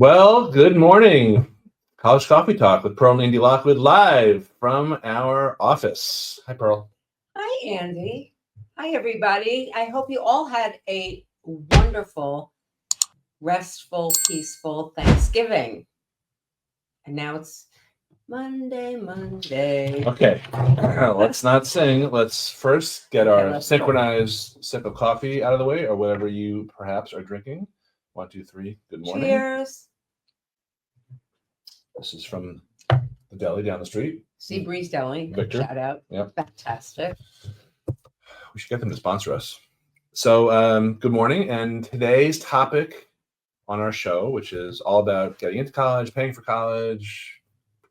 Well, good morning. College Coffee Talk with Pearl and Lockwood live from our office. Hi, Pearl. Hi, Andy. Hi, everybody. I hope you all had a wonderful, restful, peaceful Thanksgiving. And now it's Monday. Okay, let's not sing. Let's first get our let's synchronized sip of coffee out of the way, or whatever you perhaps are drinking. 1, 2, 3. Good morning. Cheers. This is from the deli down the street. Sea Breeze Deli. Victor. Shout out. Yep. Fantastic. We should get them to sponsor us. So, good morning. And today's topic on our show, which is all about getting into college, paying for college,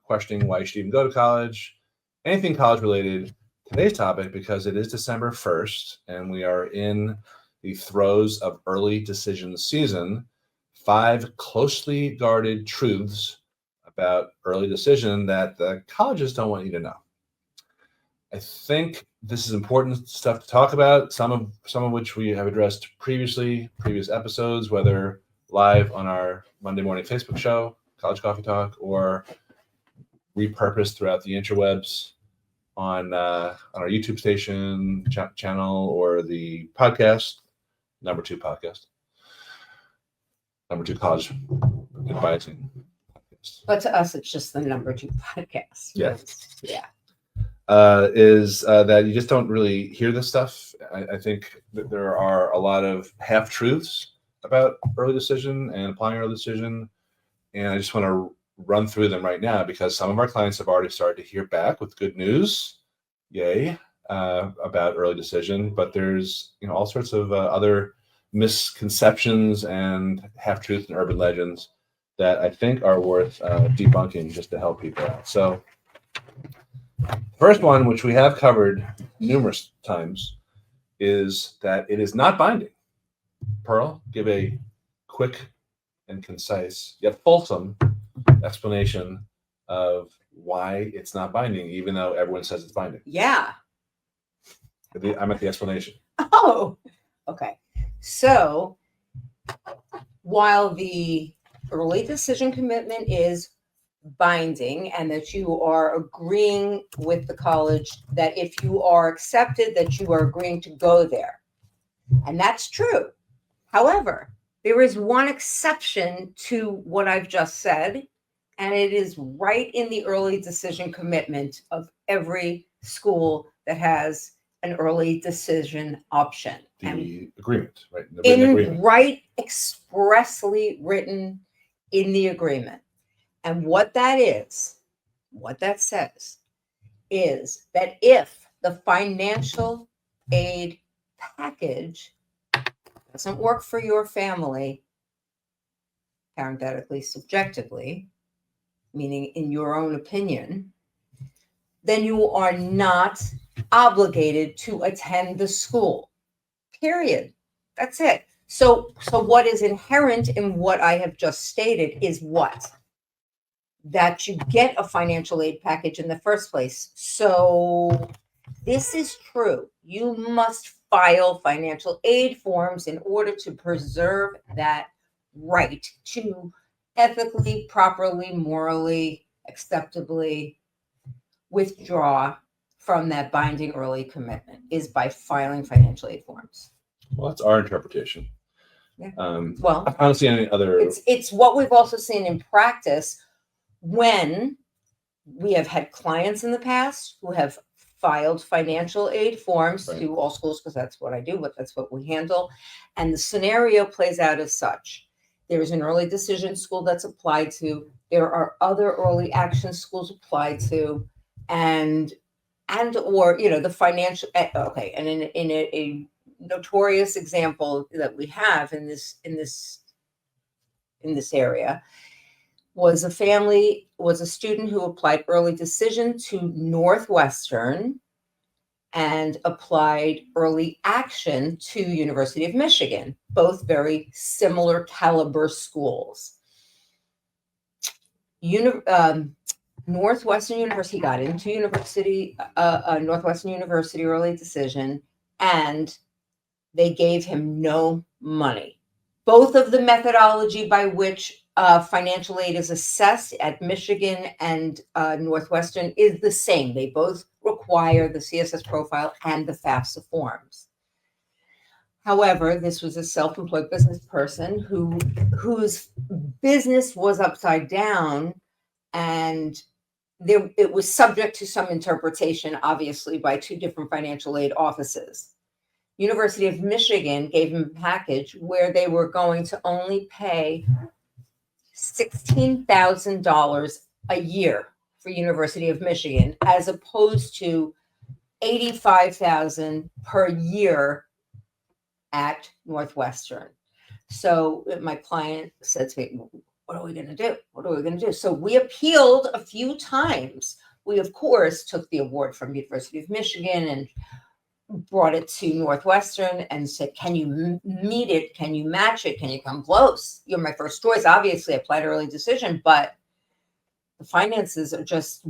questioning why you should even go to college, anything college related. Today's topic, because it is December 1st and we are in the throes of early decision season, 5 closely guarded truths about early decision that the colleges don't want you to know. I think this is important stuff to talk about, some of which we have addressed previous episodes, whether live on our Monday morning Facebook show, College Coffee Talk, or repurposed throughout the interwebs on our YouTube station channel or the podcast, number 2 podcast, number 2 college advising podcast. But to us, it's just the number 2 podcast. Yes. Yeah. Is that you just don't really hear this stuff. I think that there are a lot of half-truths about early decision and applying early decision, and I just want to run through them right now because some of our clients have already started to hear back with good news, yay, about early decision, but there's all sorts of other misconceptions and half-truths and urban legends that I think are worth debunking just to help people out. So first one, which we have covered numerous times, is that it is not binding. Pearl, give a quick and concise yet fulsome explanation of why it's not binding, even though everyone says it's binding. Yeah. I'm at the explanation. Oh, okay. So while the early decision commitment is binding and that you are agreeing with the college that if you are accepted that you are agreeing to go there, and that's true. However, there is one exception to what I've just said, and it is right in the early decision commitment of every school that has an early decision option. The agreement, right? Right, expressly written in the agreement. And what that says is that if the financial aid package doesn't work for your family, parenthetically, subjectively, meaning in your own opinion, then you are not obligated to attend the school. Period. That's it. So what is inherent in what I have just stated is what? That you get a financial aid package in the first place. So this is true. You must file financial aid forms in order to preserve that right to ethically, properly, morally, acceptably withdraw from that binding early commitment is by filing financial aid forms. Well, that's our interpretation. Yeah. Well, I don't see any other. It's what we've also seen in practice when we have had clients in the past who have filed financial aid forms to all schools, because that's what I do, but that's what we handle. And the scenario plays out as such. There's an early decision school that's applied to. There are other early action schools applied to, and or the financial. Okay, and in a notorious example that we have in this area was a student who applied early decision to Northwestern and applied early action to University of Michigan, both very similar caliber schools. Northwestern University got into Northwestern University early decision, and they gave him no money. Both of the methodology by which financial aid is assessed at Michigan and Northwestern is the same. They both require the CSS profile and the FAFSA forms. However, this was a self-employed business person whose business was upside down, and it was subject to some interpretation, obviously, by two different financial aid offices. University of Michigan gave him a package where they were going to only pay $16,000 a year for University of Michigan, as opposed to $85,000 per year at Northwestern. So my client said to me, what are we going to do? What are we going to do? So we appealed a few times. We, of course, took the award from University of Michigan and brought it to Northwestern and said, can you meet it? Can you match it? Can you come close? You're my first choice. Obviously, I applied early decision, but the finances are just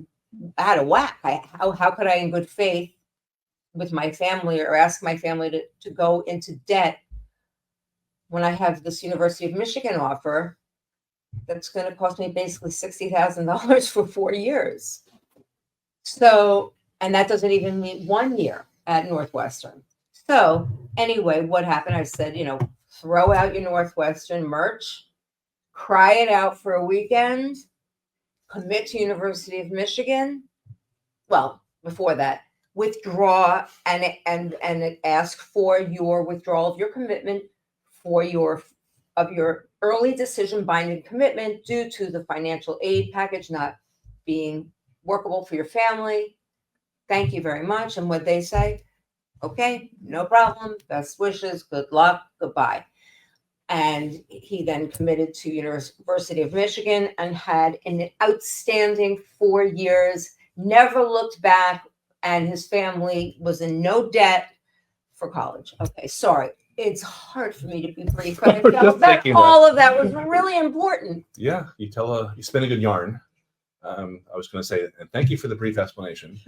out of whack. How could I, in good faith, with my family, or ask my family to go into debt when I have this University of Michigan offer that's going to cost me basically $60,000 for 4 years? So, and that doesn't even mean 1 year at Northwestern. So anyway, what happened? I said, throw out your Northwestern merch, cry it out for a weekend, commit to University of Michigan. Well, before that, withdraw and ask for your withdrawal of your commitment for your early decision binding commitment due to the financial aid package not being workable for your family. Thank you very much. And what they say, okay, no problem. Best wishes. Good luck. Goodbye. And he then committed to University of Michigan and had an outstanding 4 years, never looked back, and his family was in no debt for college. Okay, sorry. It's hard for me to be brief, but I felt that all of that was really important. Yeah, you spin a good yarn. I was going to say, and thank you for the brief explanation.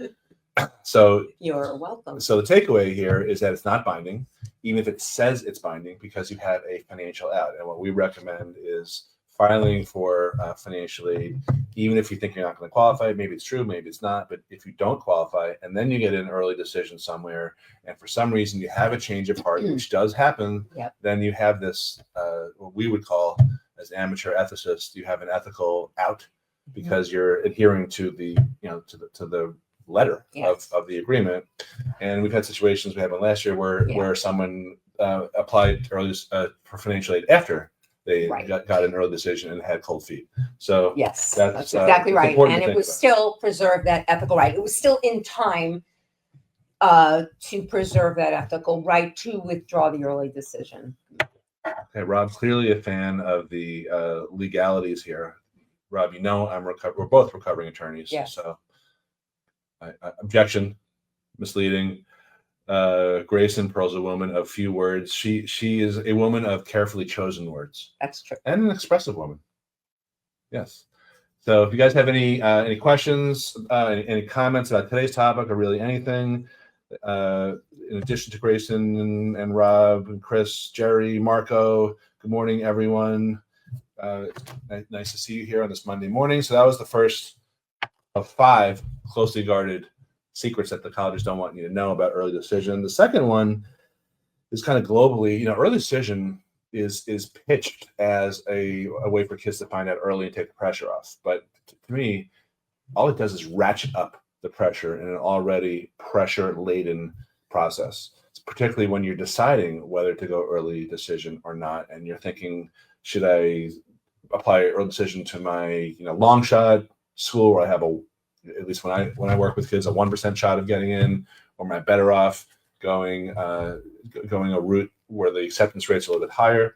So you're welcome. So the takeaway here is that it's not binding, even if it says it's binding, because you have a financial out. And what we recommend is filing for financial aid, even if you think you're not going to qualify. Maybe it's true, maybe it's not. But if you don't qualify, and then you get an early decision somewhere, and for some reason you have a change of heart, which does happen, yep. Then you have this, what we would call, as amateur ethicists, you have an ethical out, because you're adhering to the, to the letter yes. of the agreement. And we've had situations, we had one last year where someone applied early for financial aid after they got an early decision and had cold feet. So yes, that's exactly right. And it was still preserved that ethical right. It was still in time to preserve that ethical right to withdraw the early decision. Okay, Rob's clearly a fan of the legalities here. Rob, we're both recovering attorneys. Yes. So objection, misleading. Grayson Pearl's a woman of few words. She is a woman of carefully chosen words. That's true. And an expressive woman. Yes. So if you guys have any questions, any comments about today's topic, or really anything, in addition to Grayson and Rob and Chris, Jerry, Marco, good morning, everyone. Nice to see you here on this Monday morning. So that was the first of 5 closely guarded secrets that the colleges don't want you to know about early decision. The second one is kind of globally, early decision is pitched as a way for kids to find out early and take the pressure off. But to me, all it does is ratchet up the pressure in an already pressure-laden process. It's particularly when you're deciding whether to go early decision or not, and you're thinking, should I apply early decision to my long shot school where I have at least when I work with kids, a 1% shot of getting in, or am I better off going a route where the acceptance rates are a little bit higher?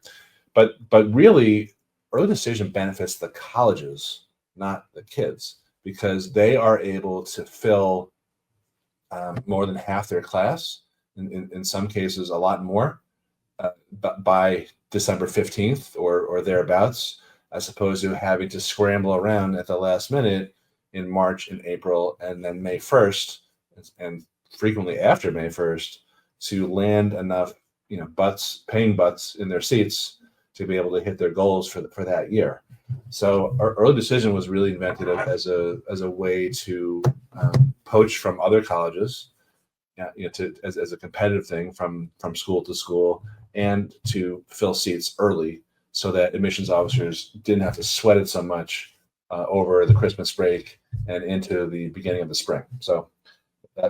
But really, early decision benefits the colleges, not the kids, because they are able to fill more than half their class, in some cases a lot more, by December 15th or thereabouts, as opposed to having to scramble around at the last minute in March and April, and then May 1st, and frequently after May 1st, to land enough, paying butts in their seats to be able to hit their goals for that year. So our early decision was really invented as a way to poach from other colleges, as a competitive thing from school to school, and to fill seats early so that admissions officers didn't have to sweat it so much over the Christmas break and into the beginning of the spring. So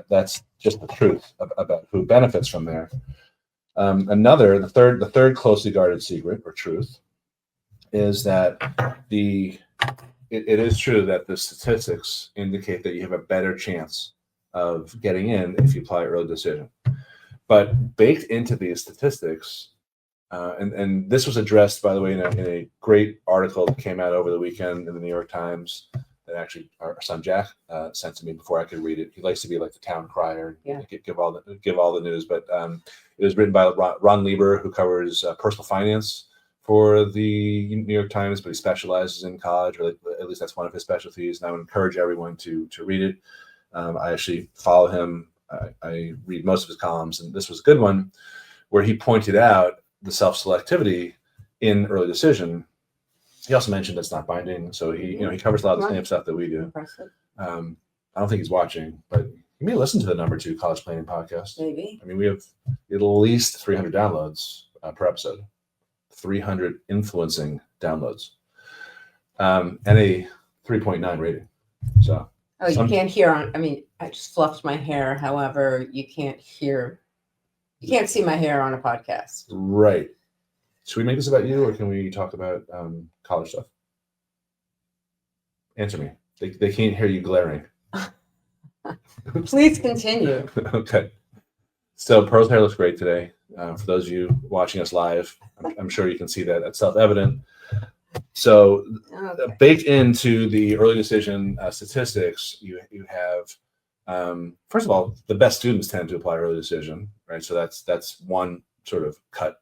that's just the truth about who benefits from there. The third closely guarded secret or truth is that it is true that the statistics indicate that you have a better chance of getting in if you apply early decision. But baked into these statistics, and this was addressed, by the way, in a great article that came out over the weekend in the New York Times that actually our son Jack sent to me before I could read it. He likes to be like the town crier, give all the news. But it was written by Ron Lieber, who covers personal finance for the New York Times, but he specializes in college, or at least that's one of his specialties. And I would encourage everyone to read it. I actually follow him. I read most of his columns, and this was a good one where he pointed out the self-selectivity in early decision. He also mentioned it's not binding, so he covers a lot of the same stuff that we do. I don't think he's watching, but you may listen to the number 2 college planning podcast. Maybe. I mean, we have at least 300 downloads per episode, 300 influencing downloads, and a 3.9 rating. So. Oh, you can't hear I just fluffed my hair. However, you can't see my hair on a podcast. Right. Should we make this about you, or can we talk about college stuff? Answer me. They can't hear you glaring. Please continue. Okay. So Pearl's hair looks great today. For those of you watching us live, I'm sure you can see that. That's self-evident. So baked into the early decision statistics, you have, first of all, the best students tend to apply early decision, right? So that's one sort of cut.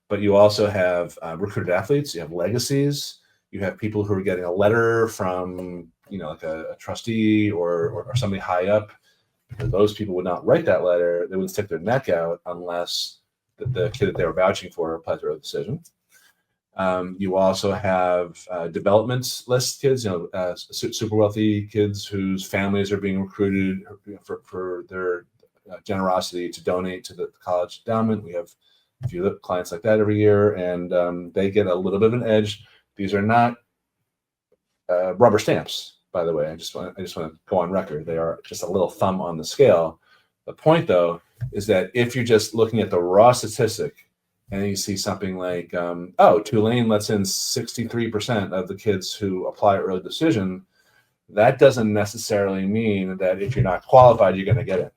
But you also have recruited athletes, you have legacies, you have people who are getting a letter from, like a trustee or somebody high up, because those people would not write that letter. They would stick their neck out unless the kid that they were vouching for applied to early decision. You also have development list kids, super wealthy kids whose families are being recruited for their generosity to donate to the college endowment. We have a few clients like that every year, and they get a little bit of an edge. These are not rubber stamps, by the way. I just want to go on record. They are just a little thumb on the scale. The point, though, is that if you're just looking at the raw statistic, and you see something like, Tulane lets in 63% of the kids who apply early decision, that doesn't necessarily mean that if you're not qualified, you're going to get it.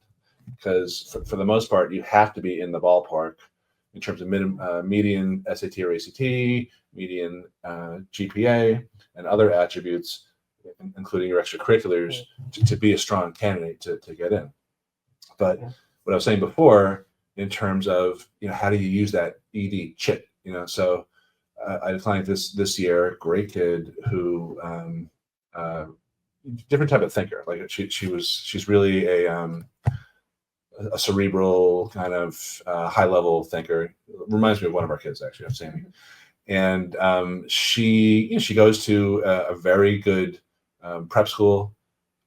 Because for the most part, you have to be in the ballpark in terms of median SAT or ACT, median GPA, and other attributes, including your extracurriculars, to be a strong candidate to get in. But what I was saying before, in terms of how do you use that ED chip? So I had a client this year, great kid who different type of thinker. Like she's really a cerebral kind of high level thinker. Reminds me of one of our kids, actually, of Sammy. And she goes to a very good prep school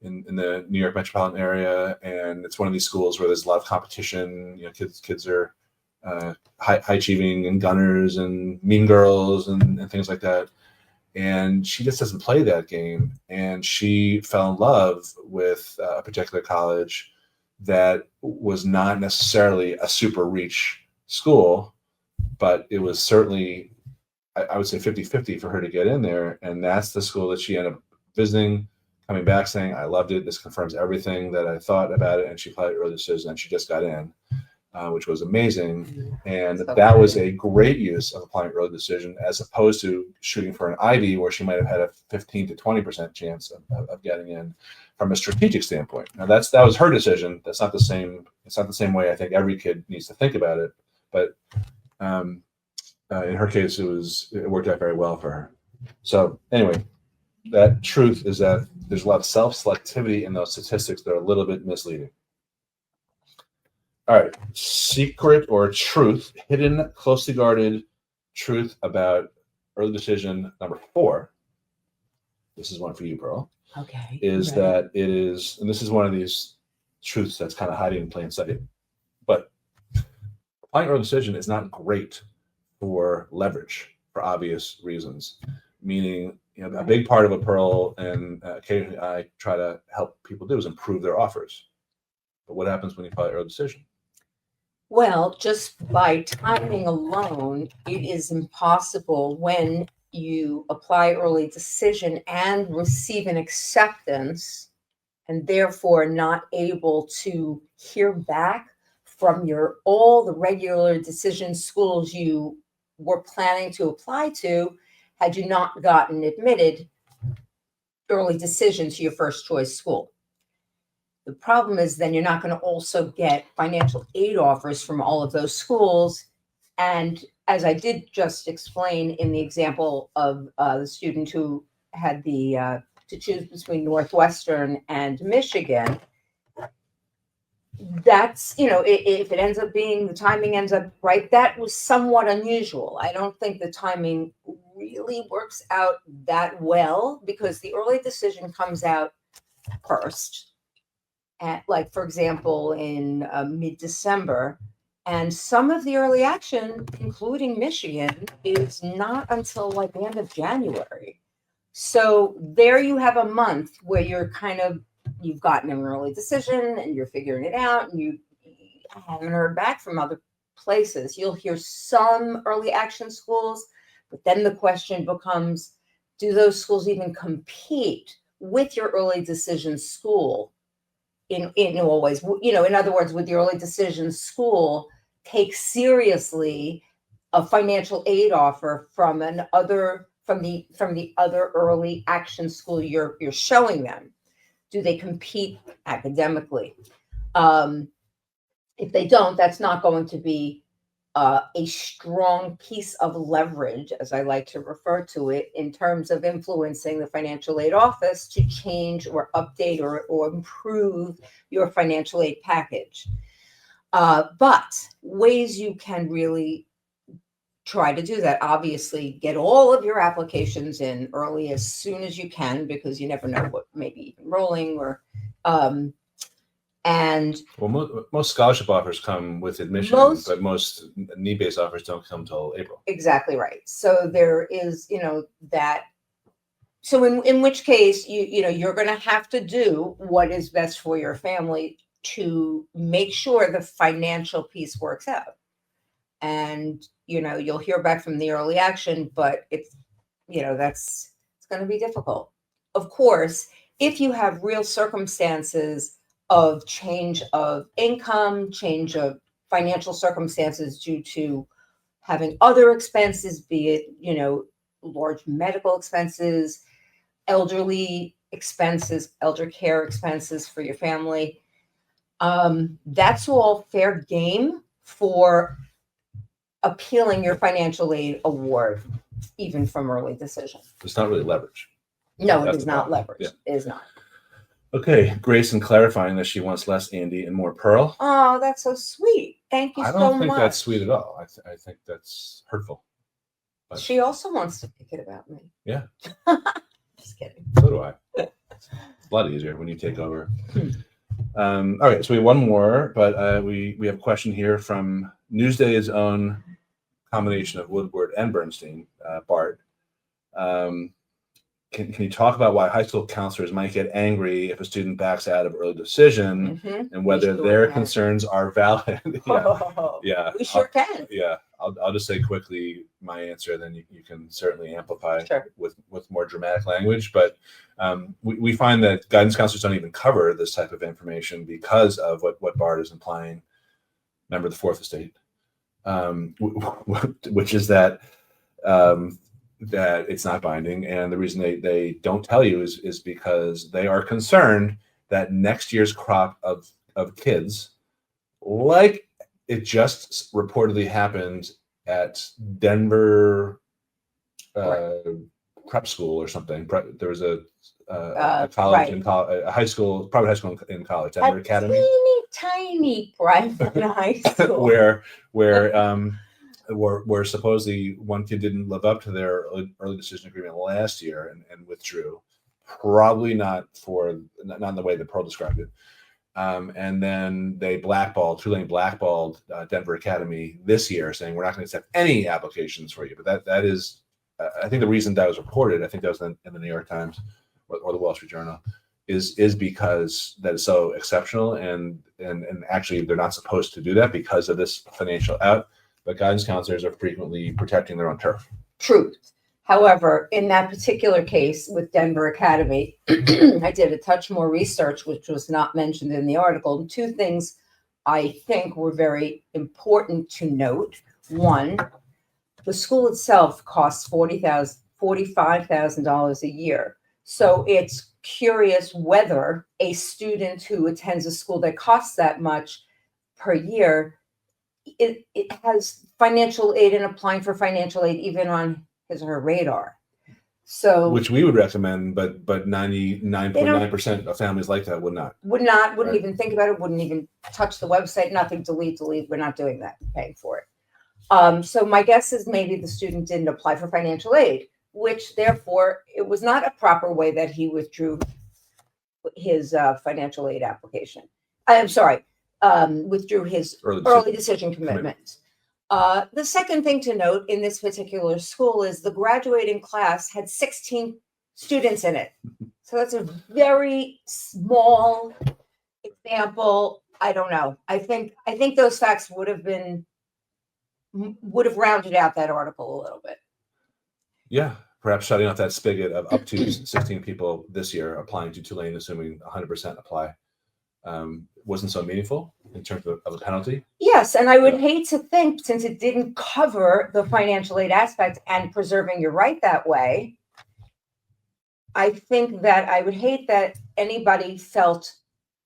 in the New York metropolitan area, and it's one of these schools where there's a lot of competition. Kids are high achieving and gunners and mean girls and things like that. And she just doesn't play that game. And she fell in love with a particular college that was not necessarily a super reach school, but it was certainly, I would say 50-50 for her to get in there. And that's the school that she ended up visiting, coming back saying, I loved it. This confirms everything that I thought about it. And she applied early decision and she just got in, which was amazing. And that was a great use of applying early decision as opposed to shooting for an Ivy where she might have had a 15 to 20% chance of getting in from a strategic standpoint. Now that was her decision. That's not the same. It's not the same way I think every kid needs to think about it. But in her case, it worked out very well for her. So anyway, that truth is that there's a lot of self-selectivity in those statistics that are a little bit misleading. All right, secret or truth, hidden, closely guarded truth about early decision number 4 this is one for you, Pearl, Okay. is Ready? that it is, and this is one of these truths that's kind of hiding in plain sight, but applying early decision is not great for leverage for obvious reasons. Meaning, a Right. big part of what Pearl and occasionally I try to help people do is improve their offers. But what happens when you apply early decision? Well, just by timing alone, it is impossible when you apply early decision and receive an acceptance, and therefore not able to hear back from all the regular decision schools you were planning to apply to had you not gotten admitted early decision to your first choice school. The problem is then you're not going to also get financial aid offers from all of those schools. And as I did just explain in the example of the student who had to choose between Northwestern and Michigan, that's, if it ends up being, the timing ends up right, that was somewhat unusual. I don't think the timing really works out that well because the early decision comes out first. At, like, for example, in mid-December, and some of the early action, including Michigan, is not until like the end of January. So there you have a month where you've gotten an early decision and you're figuring it out, and you haven't heard back from other places. You'll hear some early action schools, but then the question becomes, do those schools even compete with your early decision school? In always, in other words, would the early decision school take seriously a financial aid offer from the other early action school you're showing them? Do they compete academically? If they don't, that's not going to be a strong piece of leverage, as I like to refer to it, in terms of influencing the financial aid office to change or update or improve your financial aid package. But ways you can really try to do that, obviously, get all of your applications in early as soon as you can, because you never know what may be even rolling or and well, most scholarship offers come with admission, but most need-based offers don't come till April. Exactly right. So there is, that. So in which case, you're going to have to do what is best for your family to make sure the financial piece works out. And, you'll hear back from the early action, but it's going to be difficult. Of course, if you have real circumstances of change of income, change of financial circumstances due to having other expenses, be it, large medical expenses, elderly expenses, elder care expenses for your family, that's all fair game for appealing your financial aid award, even from early decision. It's not really leverage. No, it is not leverage. Yeah. It is not. Okay, Grayson clarifying that she wants less Andy and more Pearl. Oh, that's so sweet. Thank you so much. I don't think that's sweet at all. I think that's hurtful. But she also wants to make it about me. Yeah. Just kidding. So do I. It's a lot easier when you take over. All right, so we have one more, but we have a question here from Newsday's own combination of Woodward and Bernstein, Bart. Can you talk about why high school counselors might get angry if a student backs out of early decision and whether their concerns are valid? Yeah. We sure can. Yeah. I'll just say quickly my answer, then you can certainly amplify with more dramatic language. But we find that guidance counselors don't even cover this type of information because of what Bart is implying. Remember the fourth estate, which is that that it's not binding, and the reason they don't tell you is because they are concerned that next year's crop of kids, like it just reportedly happened at Denver prep school or something. There was a college a high school, private high school in college, Denver Academy, tiny private high school, where supposedly one kid didn't live up to their early decision agreement last year and withdrew. probably not in the way that Pearl described it. And then Tulane blackballed Denver Academy this year, saying we're not going to accept any applications for you. But that is, I think the reason that was reported, I think that was in the New York Times or the Wall Street Journal, is because that is so exceptional, and actually they're not supposed to do that because of this financial out. But guidance counselors are frequently protecting their own turf. Truth. However, in that particular case with Denver Academy, I did a touch more research, which was not mentioned in the article. And two things I think were very important to note. One, the school itself costs $45,000 a year. So it's curious whether a student who attends a school that costs that much per year, it has financial aid and applying for financial aid even on his or her radar. So which we would recommend, but 99.9% of families like that wouldn't right. Even think about it, wouldn't even touch the website, nothing, delete, we're not doing that, paying for it. So my guess is maybe the student didn't apply for financial aid, which therefore it was not a proper way that he withdrew his financial aid application. I'm sorry, withdrew his early decision commitment. The second thing to note in this particular school is the graduating class had 16 students in it. So that's a very small example. I don't know. I think those facts would have rounded out that article a little bit. Yeah, perhaps shutting off that spigot of up to 16 people this year applying to Tulane, assuming 100% apply, wasn't so meaningful in terms of a penalty. Yes, and I would hate to think, since it didn't cover the financial aid aspect and preserving your right that way, I think that I would hate that anybody felt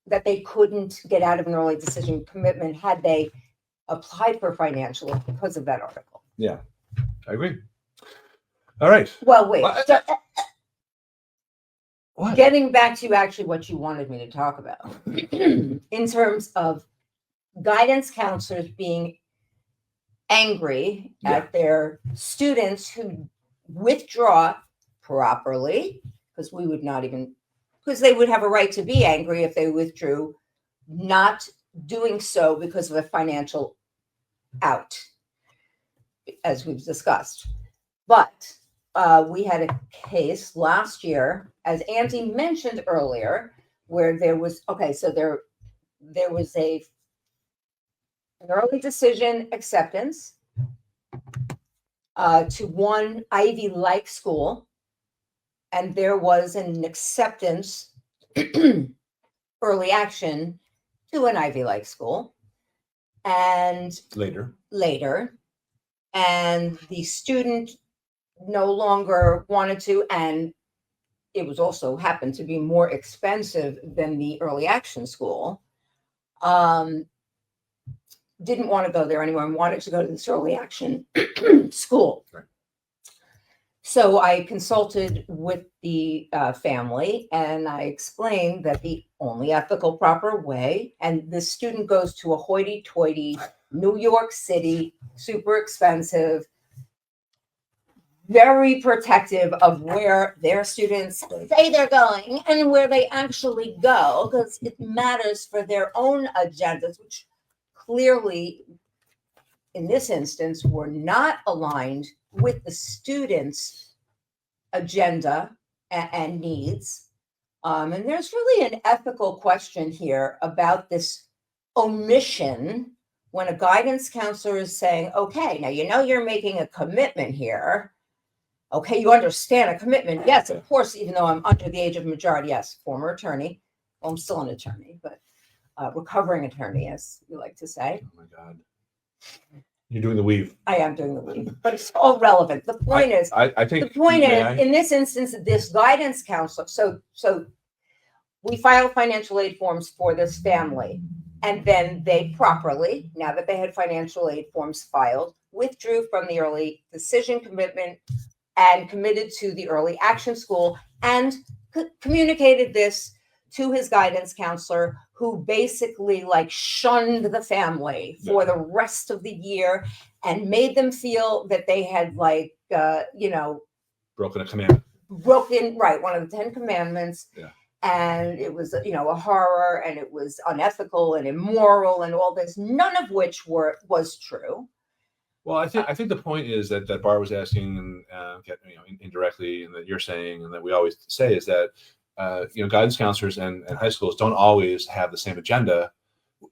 that they couldn't get out of an early decision commitment had they applied for financial aid because of that article. Yeah, I agree. All right. Well, wait. What? Getting back to actually what you wanted me to talk about in terms of guidance counselors being angry at their students who withdraw properly, because they would have a right to be angry if they withdrew, not doing so because of a financial out, as we've discussed. But we had a case last year, as Andy mentioned earlier, where there was an early decision acceptance to one Ivy-like school, and there was an acceptance early action to an Ivy-like school, and later, and the student no longer wanted to, and it was also happened to be more expensive than the early action school, didn't want to go there anymore and wanted to go to this early action school. Right. So I consulted with the family, and I explained that the only ethical proper way, and this student goes to a hoity-toity New York City, super expensive, very protective of where their students say they're going and where they actually go, because it matters for their own agendas, which clearly, in this instance, were not aligned with the students' agenda and needs. And there's really an ethical question here about this omission when a guidance counselor is saying, okay, now you're making a commitment here. Okay, you understand a commitment. Yes, of course, even though I'm under the age of majority, yes, former attorney. Well, I'm still an attorney, but recovering attorney, as you like to say. Oh my God. You're doing the weave. I am doing the weave, but it's all relevant. The point is, in this instance, this guidance counselor, so we file financial aid forms for this family, and then they properly, now that they had financial aid forms filed, withdrew from the early decision commitment and committed to the early action school, and communicated this to his guidance counselor, who basically shunned the family for the rest of the year and made them feel that they had broken broken, right, one of the 10 commandments. Yeah. And it was, a horror, and it was unethical and immoral and all this, none of which was true. Well, I think the point is that Bart was asking, and indirectly, and that you're saying, and that we always say, is that guidance counselors and high schools don't always have the same agenda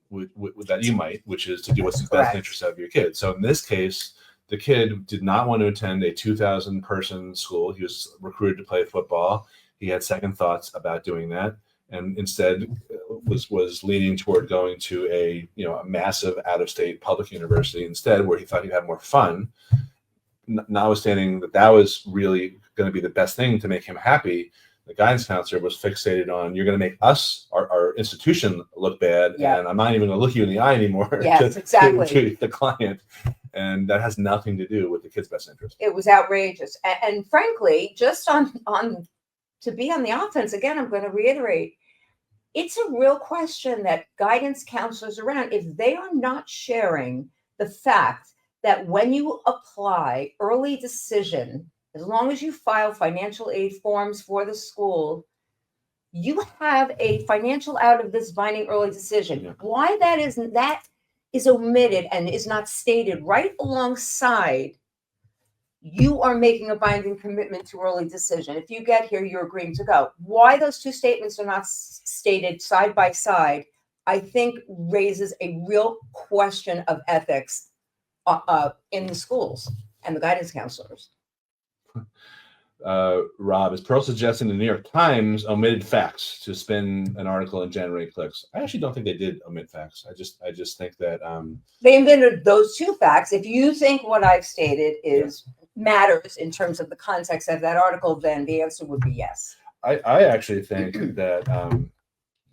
with that you might, which is to do what's in the best interest of your kid. So in this case, the kid did not want to attend a 2,000 person school. He was recruited to play football. He had second thoughts about doing that, and instead was leaning toward going to a massive out-of-state public university instead, where he thought he'd have more fun. Notwithstanding that was really going to be the best thing to make him happy, the guidance counselor was fixated on, you're going to make us, our institution, look bad, and I'm not even going to look you in the eye anymore. Yes, exactly. To the client. And that has nothing to do with the kid's best interest. It was outrageous. And frankly, just on to be on the offense, again, I'm going to reiterate, it's a real question that guidance counselors around, if they are not sharing the fact that when you apply early decision, as long as you file financial aid forms for the school, you have a financial out of this binding early decision. Yeah. Why that is omitted and is not stated right alongside, you are making a binding commitment to early decision. If you get here, you're agreeing to go. Why those two statements are not stated side by side, I think raises a real question of ethics in the schools and the guidance counselors. Rob, is Pearl suggesting the New York Times omitted facts to spin an article and generate clicks? I actually don't think they did omit facts. I just think that they invented those two facts. If you think what I've stated is matters in terms of the context of that article, then the answer would be yes. I actually think that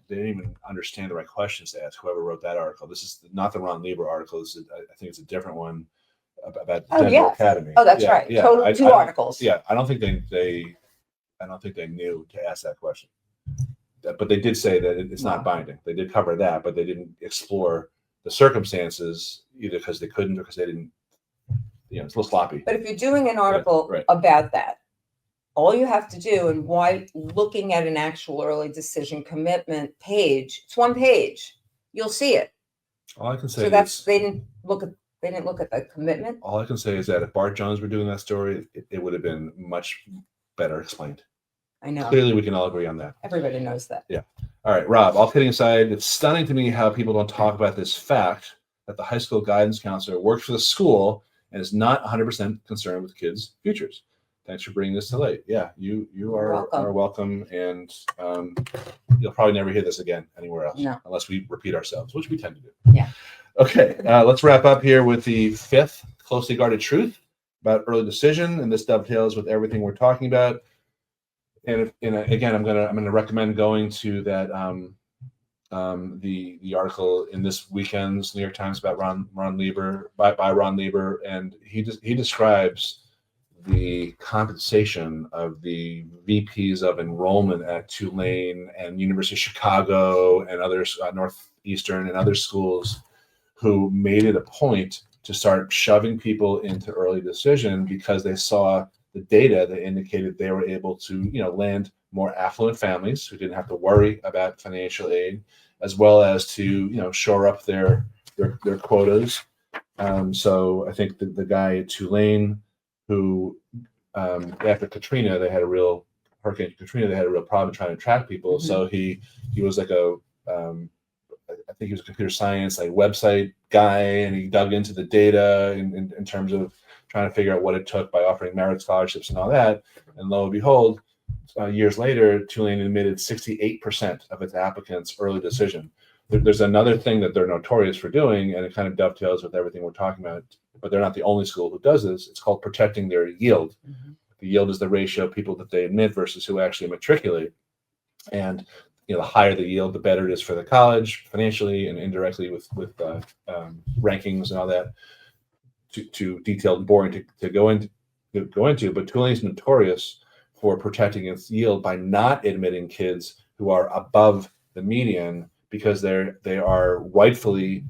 they didn't even understand the right questions to ask, whoever wrote that article. This is not the Ron Lieber article. I think it's a different one about the Denver Academy. Oh, that's right. Yeah. Total two articles. Yeah, I don't think they knew to ask that question. But they did say that it's not binding. They did cover that, but they didn't explore the circumstances, either because they couldn't or because they didn't. It's a little sloppy. But if you're doing an article about that, all you have to do, and why looking at an actual early decision commitment page, it's one page, you'll see it. All I can say is they didn't look at the commitment. All I can say is that if Bart Jones were doing that story, it would have been much better explained. I know. Clearly, we can all agree on that. Everybody knows that. Yeah. All right, Rob, all kidding aside, it's stunning to me how people don't talk about this fact that the high school guidance counselor works for the school and is not 100% concerned with kids' futures. Thanks for bringing this to light. Yeah, you are welcome, and you'll probably never hear this again anywhere else, unless we repeat ourselves, which we tend to do. Yeah. Okay, let's wrap up here with the fifth closely guarded truth about early decision, and this dovetails with everything we're talking about. And again, I'm gonna recommend going to that the article in this weekend's New York Times about Ron Lieber by Ron Lieber, and he describes the compensation of the VPs of enrollment at Tulane and University of Chicago and others, Northeastern and other schools, who made it a point to start shoving people into early decision because they saw the data that indicated they were able to, land more affluent families who didn't have to worry about financial aid, as well as to, shore up their quotas. So I think the guy at Tulane, who after Katrina, Hurricane Katrina, they had a real problem trying to attract people. Mm-hmm. So he was like I think he was a computer science website guy, and he dug into the data in terms of trying to figure out what it took by offering merit scholarships and all that. And lo and behold, years later, Tulane admitted 68% of its applicants early decision. There's another thing that they're notorious for doing, and it kind of dovetails with everything we're talking about, but they're not the only school who does this. It's called protecting their yield. Mm-hmm. The yield is the ratio of people that they admit versus who actually matriculate. And the higher the yield, the better it is for the college financially and indirectly with rankings and all that. Too detailed and boring to go into. But Tulane is notorious for protecting its yield by not admitting kids who are above the median, because they are rightfully,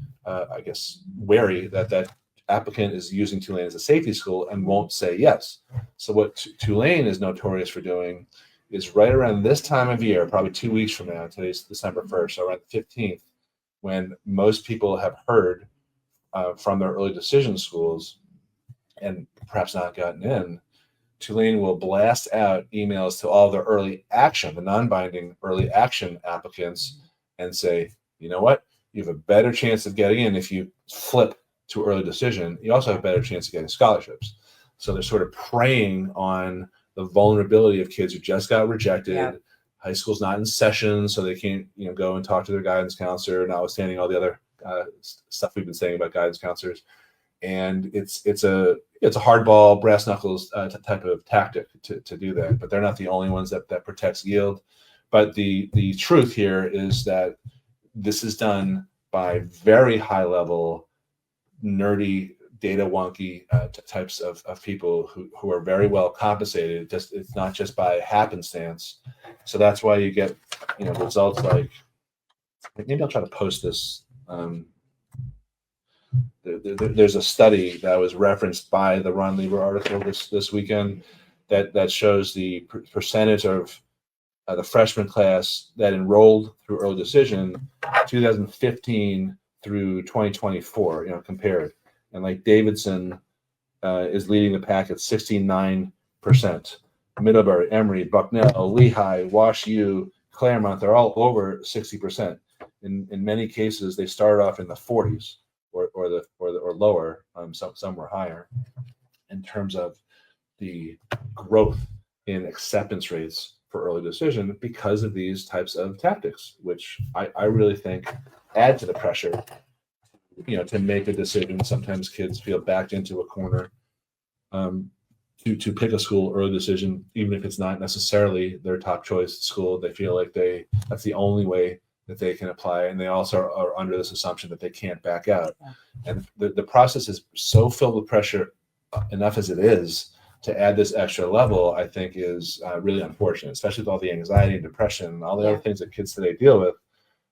wary that applicant is using Tulane as a safety school and won't say yes. So what Tulane is notorious for doing is right around this time of year, probably 2 weeks from now, today's December 1st, so around the 15th, when most people have heard from their early decision schools and perhaps not gotten in, Tulane will blast out emails to all the early action, the non-binding early action applicants, and say, you know what? You have a better chance of getting in if you flip to early decision. You also have a better chance of getting scholarships. So they're sort of preying on the vulnerability of kids who just got rejected. Yeah. High school's not in session, so they can't, go and talk to their guidance counselor, notwithstanding all the other stuff we've been saying about guidance counselors. And it's a hardball, brass knuckles type of tactic to do that. But they're not the only ones that protects yield. But the truth here is that this is done by very high level, nerdy, data wonky types of people who are very well compensated. It's not just by happenstance. So that's why you get results like, maybe I'll try to post this. There's a study that was referenced by the Ron Lieber article this weekend that shows the percentage of the freshman class that enrolled through early decision 2015 through 2024, compared. And like Davidson is leading the pack at 69%. Middlebury, Emory, Bucknell, Lehigh, Wash U, Claremont, they're all over 60%. In many cases, they started off in the 40s or lower. Some were higher in terms of the growth in acceptance rates for early decision because of these types of tactics, which I really think add to the pressure, to make a decision. Sometimes kids feel backed into a corner to pick a school early decision, even if it's not necessarily their top choice school. They feel like that's the only way that they can apply, and they also are under this assumption that they can't back out. And the process is so filled with pressure, enough as it is, to add this extra level, I think is really unfortunate, especially with all the anxiety and depression and all the other things that kids today deal with.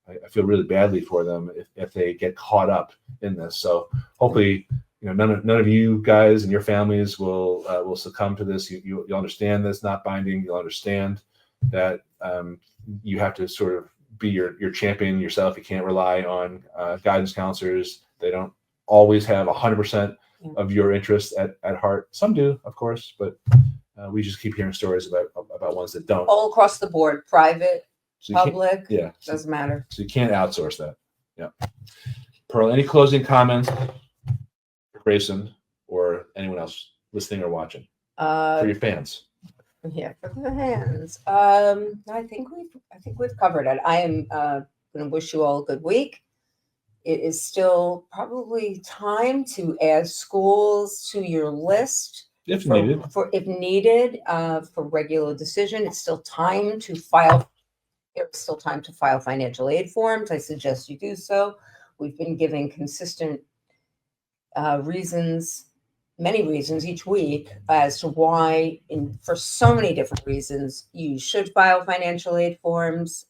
I feel really badly for them if they get caught up in this. So hopefully, none of you guys and your families will succumb to this. You'll understand this not binding. You'll understand that you have to sort of be your champion yourself. You can't rely on guidance counselors. They don't always have 100% of your interests at heart. Some do, of course, but we just keep hearing stories about ones that don't. All across the board, private, public, doesn't matter. So you can't outsource that. Yeah. Pearl, any closing comments for Grayson or anyone else listening or watching for your fans? Yeah, for the fans. I think we've covered it. I am going to wish you all a good week. It is still probably time to add schools to your list if needed. For regular decision. It's still time to file. There's still time to file financial aid forms. I suggest you do so. We've been giving consistent many reasons each week as to why, for so many different reasons, you should file financial aid forms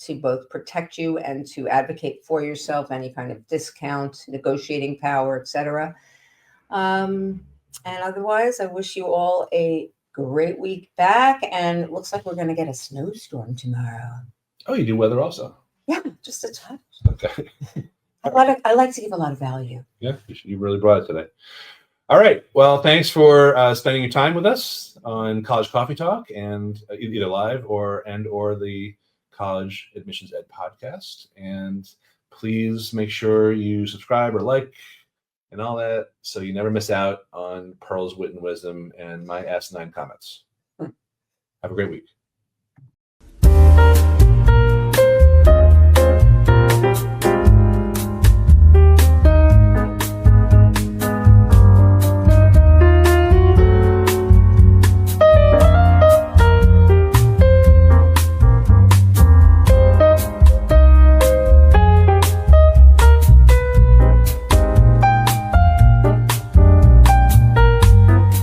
to both protect you and to advocate for yourself, any kind of discount, negotiating power, etc. And otherwise, I wish you all a great week back, and it looks like we're going to get a snowstorm tomorrow. Oh, you do weather also? Yeah, just a touch. Okay. I like to give a lot of value. Yeah, you really brought it today. All right. Well, thanks for spending your time with us on College Coffee Talk, and either live or the College Admissions Ed podcast. And please make sure you subscribe or like and all that, so you never miss out on Pearl's wit and wisdom and my asinine comments. Have a great week.